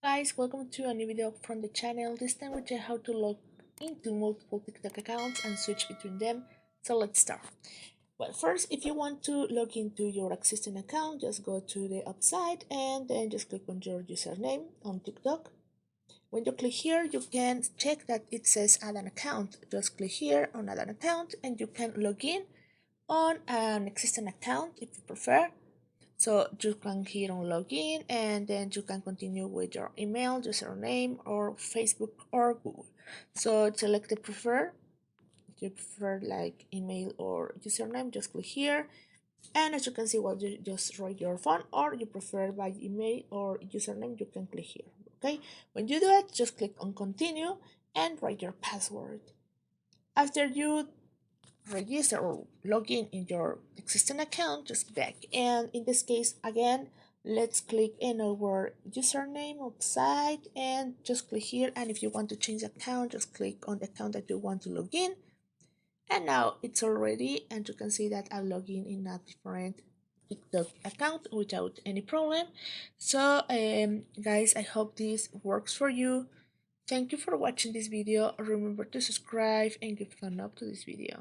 Guys, welcome to a new video from the channel. This time we check how to log into multiple TikTok accounts and switch between them. So let's start. Well, first, if you want to log into your existing account, just go to the upside and then just click on your username on TikTok. When you click here, you can check that it says add an account. Just click here on add an account and you can log in on an existing account if you prefer. So you can hit on login and then you can continue with your email, username, or Facebook or Google. So select the prefer. If you prefer like email or username, just click here. And as you can see, well, you just write your phone, or you prefer by email or username, you can click here. Okay, when you do it, just click on continue and write your password. After you register or log in your existing account, just back, and in this case again, let's click in our username upside and just click here, and if you want to change account, just click on the account that you want to log in, and now it's all ready, and you can see that I log in a different TikTok account without any problem. So guys, I hope this works for you. Thank you for watching this video. Remember to subscribe and give a thumb up to this video.